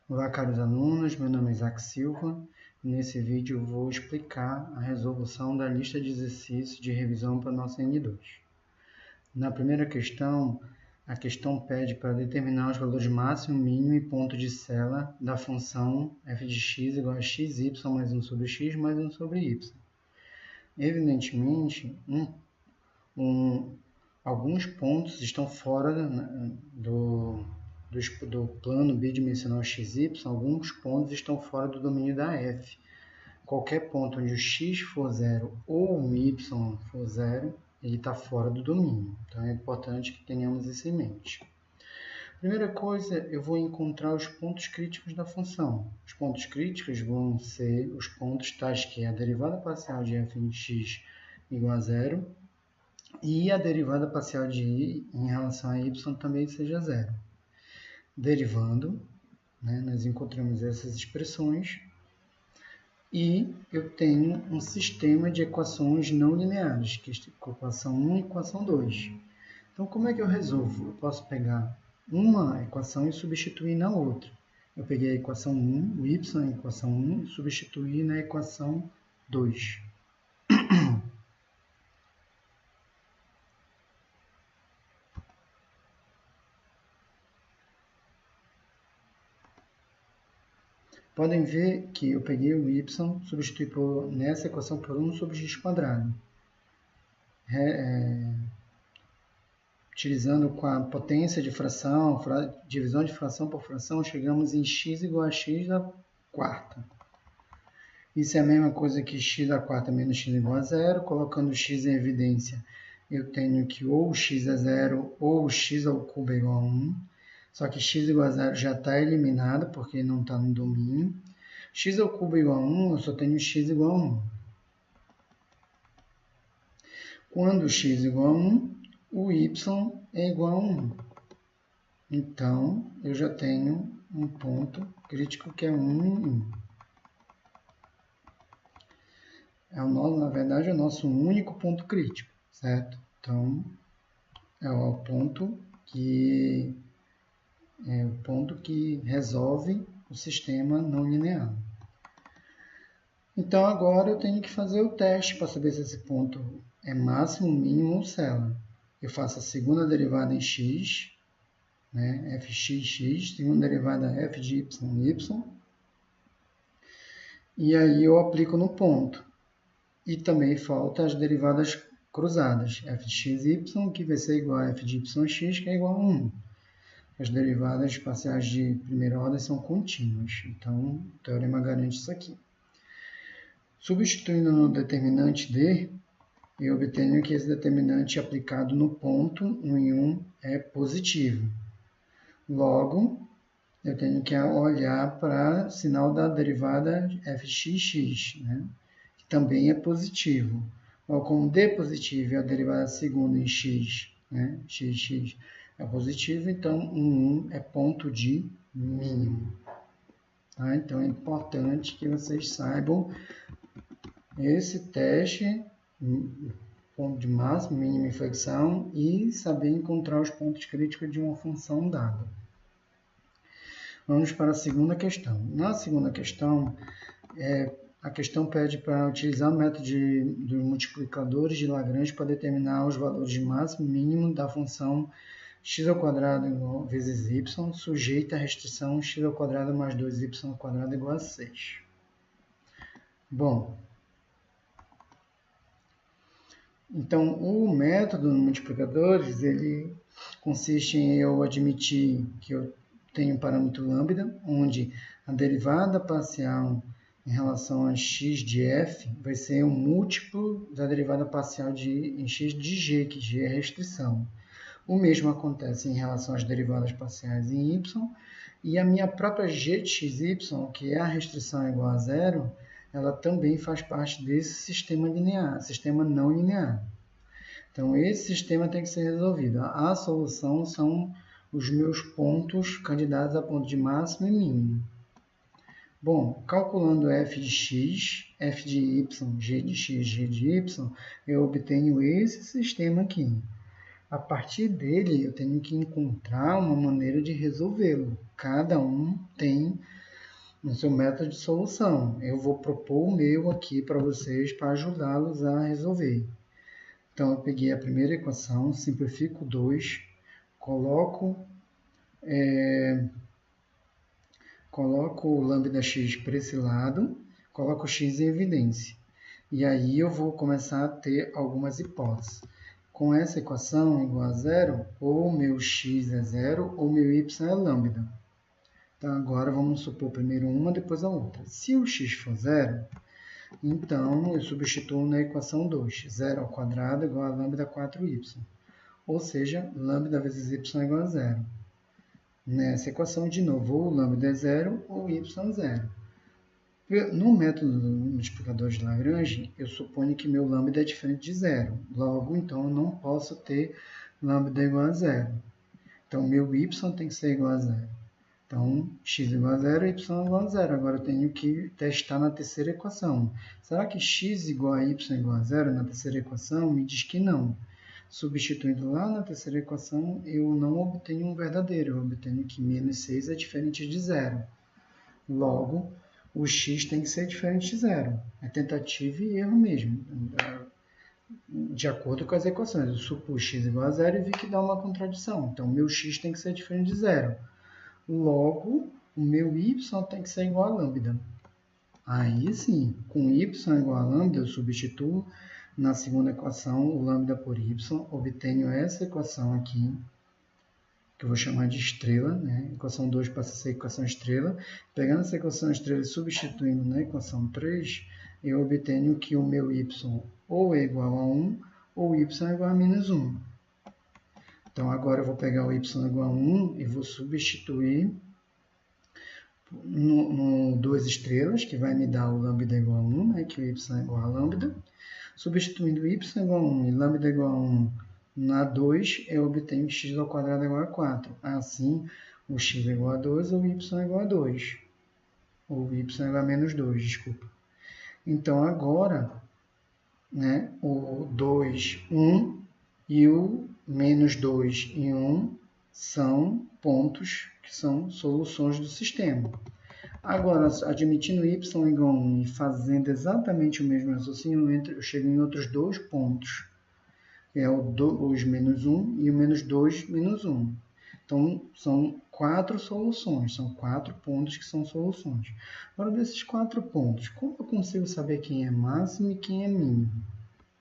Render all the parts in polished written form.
Olá, caros alunos, meu nome é Isaac Silva e nesse vídeo eu vou explicar a resolução da lista de exercícios de revisão para a nossa N2. Na primeira questão, a questão pede para determinar os valores máximo, mínimo e ponto de célula da função f de x igual a xy mais 1 sobre x mais 1 sobre y. Evidentemente, alguns pontos estão fora do plano bidimensional XY, alguns pontos estão fora do domínio da F. Qualquer ponto onde o x for zero ou o y for zero, ele está fora do domínio. Então é importante que tenhamos isso em mente. Primeira coisa, eu vou encontrar os pontos críticos da função. Os pontos críticos vão ser os pontos tais que a derivada parcial de f de x igual a zero e a derivada parcial de y em relação a y também seja zero. Derivando, nós encontramos essas expressões e eu tenho um sistema de equações não lineares, que é a equação 1 e a equação 2. Então, como é que eu resolvo? Eu posso pegar uma equação e substituir na outra. Eu peguei a equação 1, o y é a equação 1, e substituí na equação 2. Podem ver que eu peguei o y, substituí nessa equação por 1 sobre x quadrado. Utilizando com a potência de fração, divisão de fração por fração, chegamos em x igual a x da quarta. Isso é a mesma coisa que x da quarta menos x igual a zero. Colocando x em evidência, eu tenho que ou x é zero ou x ao cubo é igual a 1. Só que x igual a zero já está eliminado, porque não está no domínio. X ao cubo é igual a 1, eu só tenho x igual a 1. Quando x é igual a 1, o y é igual a 1. Então, eu já tenho um ponto crítico que é 1 em 1. Na verdade, é o nosso único ponto crítico, certo? Então, é o ponto que resolve o sistema não linear. Então, agora eu tenho que fazer o teste para saber se esse ponto é máximo, mínimo ou célula. Eu faço a segunda derivada em x, fxx, segunda derivada f de y, e aí eu aplico no ponto. E também falta as derivadas cruzadas, f de xy, que vai ser igual a f de yx, que é igual a 1. As derivadas parciais de primeira ordem são contínuas, então o teorema garante isso aqui. Substituindo no determinante d, eu obtenho que esse determinante aplicado no ponto 1 em 1 é positivo. Logo, eu tenho que olhar para o sinal da derivada fxx, que também é positivo. Logo, como d positivo e a derivada segunda em x, xx é positivo, então 1 é ponto de mínimo. Tá? Então, é importante que vocês saibam esse teste, ponto de máximo, mínimo e flexão, e saber encontrar os pontos críticos de uma função dada. Vamos para a segunda questão. Na segunda questão, a questão pede para utilizar o método dos multiplicadores de Lagrange para determinar os valores de máximo e mínimo da função x ao quadrado vezes y, sujeita à restrição x ao quadrado mais 2y ao quadrado igual a 6. Bom, então o método de multiplicadores, ele consiste em eu admitir que eu tenho um parâmetro lambda, onde a derivada parcial em relação a x de f vai ser um múltiplo da derivada parcial em x de g, que g é restrição. O mesmo acontece em relação às derivadas parciais em y, e a minha própria g de xy, que é a restrição igual a zero, ela também faz parte desse sistema linear, sistema não linear. Então, esse sistema tem que ser resolvido. A solução são os meus pontos candidatos a ponto de máximo e mínimo. Bom, calculando f de x, f de y, g de x, g de y, eu obtenho esse sistema aqui. A partir dele, eu tenho que encontrar uma maneira de resolvê-lo. Cada um tem no seu método de solução. Eu vou propor o meu aqui para vocês, para ajudá-los a resolver. Então, eu peguei a primeira equação, simplifico 2, coloco o lambda x para esse lado, coloco o x em evidência. E aí eu vou começar a ter algumas hipóteses. Com essa equação igual a zero, ou meu x é zero, ou meu y é lambda. Então, agora vamos supor primeiro uma, depois a outra. Se o x for zero, então eu substituo na equação 2. 0 ao quadrado igual a lambda 4y. Ou seja, lambda vezes y igual a zero. Nessa equação, de novo, ou lambda é zero, ou y é zero. No método multiplicador de Lagrange, eu suponho que meu lambda é diferente de zero. Logo, então, eu não posso ter lambda igual a zero. Então, meu y tem que ser igual a zero. Então, x igual a zero, y igual a zero. Agora, eu tenho que testar na terceira equação. Será que x igual a y igual a zero na terceira equação? Me diz que não. Substituindo lá na terceira equação, eu não obtenho um verdadeiro. Eu obtenho que menos 6 é diferente de zero. Logo, o x tem que ser diferente de zero. É tentativa e erro mesmo, de acordo com as equações. Eu supus x igual a zero e vi que dá uma contradição. Então, o meu x tem que ser diferente de zero. Logo, o meu y tem que ser igual a lambda. Aí sim, com y igual a lambda, eu substituo na segunda equação o lambda por y, obtenho essa equação aqui, que eu vou chamar de estrela, né? Equação 2 passa a ser equação estrela. Pegando essa equação estrela e substituindo na equação 3, eu obtenho que o meu y ou é igual a 1, ou y é igual a menos 1. Então, agora eu vou pegar o y igual a 1 e vou substituir no 2 estrelas, que vai me dar o lambda igual a 1, né? Que o y é igual a lambda. Substituindo y igual a 1 e lambda igual a 1 na 2, eu obtenho x ao quadrado igual a 4. Assim, o x é igual a 2 ou o y é igual a 2. Ou o y é igual a menos 2, desculpa. Então, agora, né, o 2, 1 e o menos 2 e 1 são pontos que são soluções do sistema. Agora, admitindo y igual a 1 e fazendo exatamente o mesmo raciocínio, eu chego em outros dois pontos. É o 2 menos 1 e o menos 2 menos 1. Então, são 4 soluções, são 4 pontos que são soluções. Agora, desses 4 pontos, como eu consigo saber quem é máximo e quem é mínimo?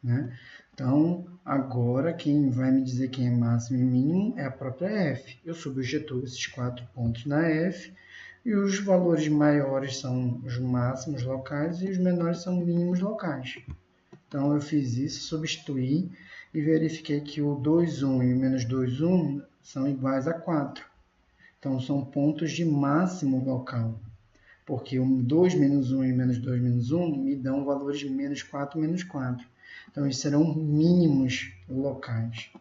Né? Então, agora, quem vai me dizer quem é máximo e mínimo é a própria f. Eu substituo esses 4 pontos na f, e os valores maiores são os máximos locais e os menores são mínimos locais. Então, eu fiz isso, substituí e verifiquei que o 2, 1 e o menos 2, 1 são iguais a 4. Então, são pontos de máximo local, porque o 2 menos 1 e menos 2 menos 1 me dão valores de menos 4 menos 4. Então, esses serão mínimos locais.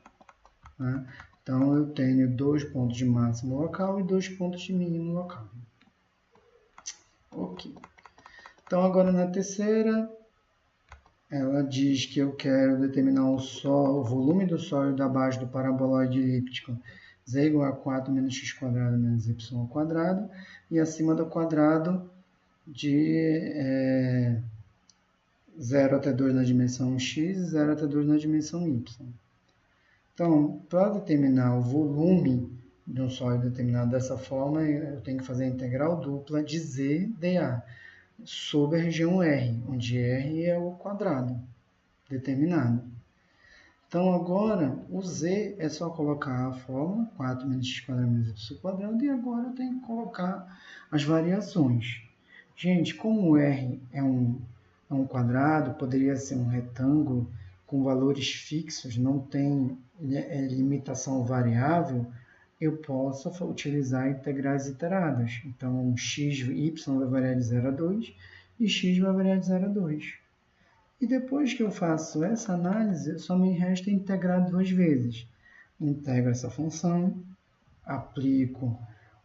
Né? Então, eu tenho 2 pontos de máximo local e 2 pontos de mínimo local. Ok. Então, agora na terceira, ela diz que eu quero determinar o volume do sólido da base do paraboloide elíptico z igual a 4 menos x quadrado menos y ao quadrado, e acima do quadrado de 0 até 2 na dimensão x e 0 até 2 na dimensão y. Então, para determinar o volume de um sólido determinado dessa forma, eu tenho que fazer a integral dupla de z dA sobre a região R, onde R é o quadrado determinado. Então, agora, o z é só colocar a fórmula, 4 menos x quadrado menos y quadrado, e agora eu tenho que colocar as variações. Gente, como o R é um quadrado, poderia ser um retângulo com valores fixos, não tem limitação variável, eu posso utilizar integrais iteradas. Então, x e y vai variar de 0 a 2 e x vai variar de 0 a 2. E depois que eu faço essa análise, só me resta integrar duas vezes. Integro essa função, aplico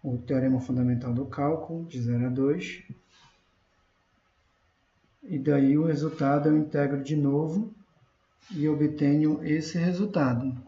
o teorema fundamental do cálculo de 0 a 2, e daí o resultado eu integro de novo e obtenho esse resultado.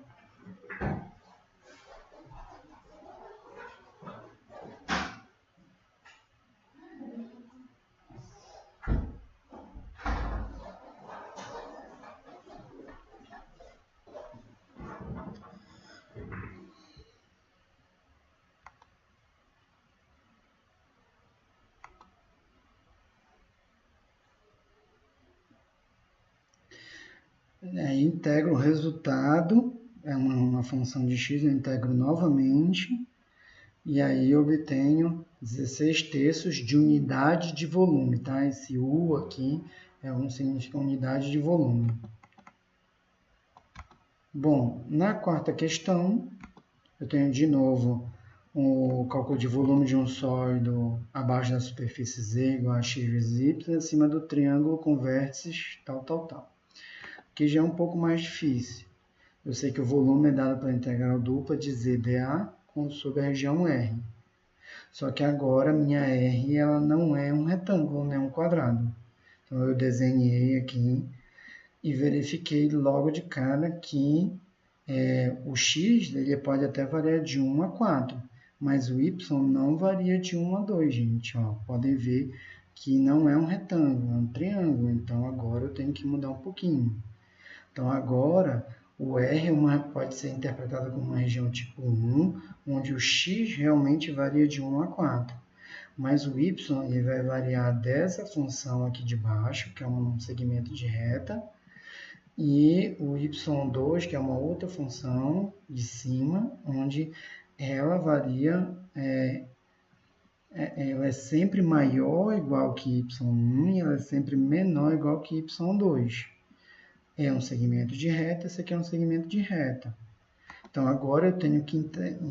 Integro o resultado, é uma função de x, eu integro novamente, e aí eu obtenho 16 de unidade de volume, tá? Esse U aqui significa unidade de volume. Bom, na quarta questão, eu tenho de novo o cálculo de volume de um sólido abaixo da superfície Z igual a x vezes y, acima do triângulo com vértices tal, tal, tal. Aqui já é um pouco mais difícil. Eu sei que o volume é dado pela integral dupla de ZdA sobre a região R. Só que agora minha R ela não é um retângulo, nem um quadrado. Então eu desenhei aqui e verifiquei logo de cara que o x ele pode até variar de 1 a 4, mas o y não varia de 1 a 2, gente. Ó, podem ver que não é um retângulo, é um triângulo. Então agora eu tenho que mudar um pouquinho. Então agora o R pode ser interpretado como uma região tipo 1, onde o x realmente varia de 1 a 4. Mas o y ele vai variar dessa função aqui de baixo, que é um segmento de reta, e o y2, que é uma outra função de cima, onde ela varia, ela é sempre maior ou igual que y1 e ela é sempre menor ou igual que y2. É um segmento de reta, esse aqui é um segmento de reta. Então, agora eu tenho que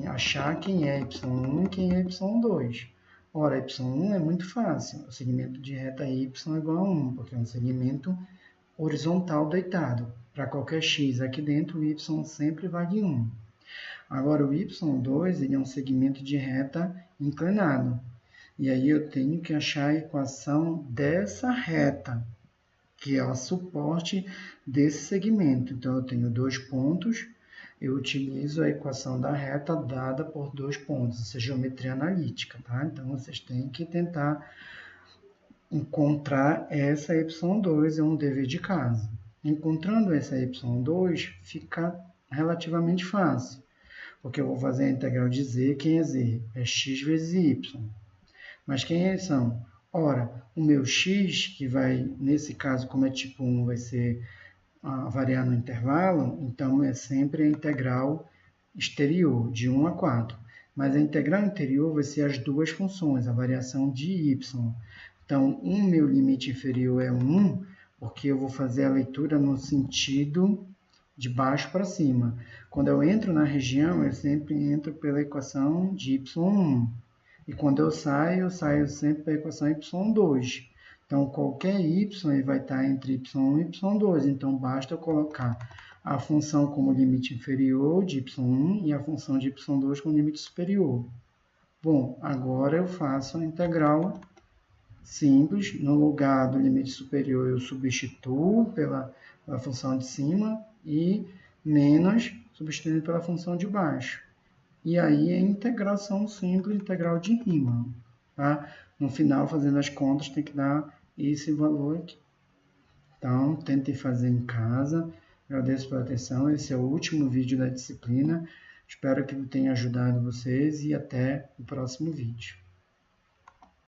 achar quem é y1 e quem é y2. Ora, y1 é muito fácil. O segmento de reta y é igual a 1, porque é um segmento horizontal deitado. Para qualquer x aqui dentro, o y sempre vale 1. Agora, o y2 ele é um segmento de reta inclinado. E aí eu tenho que achar a equação dessa reta, que é o suporte desse segmento. Então, eu tenho 2 pontos, eu utilizo a equação da reta dada por 2 pontos, essa é geometria analítica, tá? Então, vocês têm que tentar encontrar essa y2, é um dever de casa. Encontrando essa y2, fica relativamente fácil, porque eu vou fazer a integral de z, quem é z? É x vezes y. Mas quem são? Ora, o meu x, que vai, nesse caso, como é tipo 1, vai ser variar no intervalo, então é sempre a integral exterior, de 1 a 4. Mas a integral interior vai ser as duas funções, a variação de y. Então, o meu limite inferior é 1, porque eu vou fazer a leitura no sentido de baixo para cima. Quando eu entro na região, eu sempre entro pela equação de y1. E quando eu saio sempre pela equação y2. Então, qualquer y vai estar entre y1 e y2. Então, basta eu colocar a função como limite inferior de y1 e a função de y2 como limite superior. Bom, agora eu faço a integral simples. No lugar do limite superior, eu substituo pela função de cima e menos substituindo pela função de baixo. E aí é integração simples, integral de Riemann. Tá? No final, fazendo as contas, tem que dar esse valor aqui. Então, tentem fazer em casa. Agradeço pela atenção. Esse é o último vídeo da disciplina. Espero que tenha ajudado vocês e até o próximo vídeo.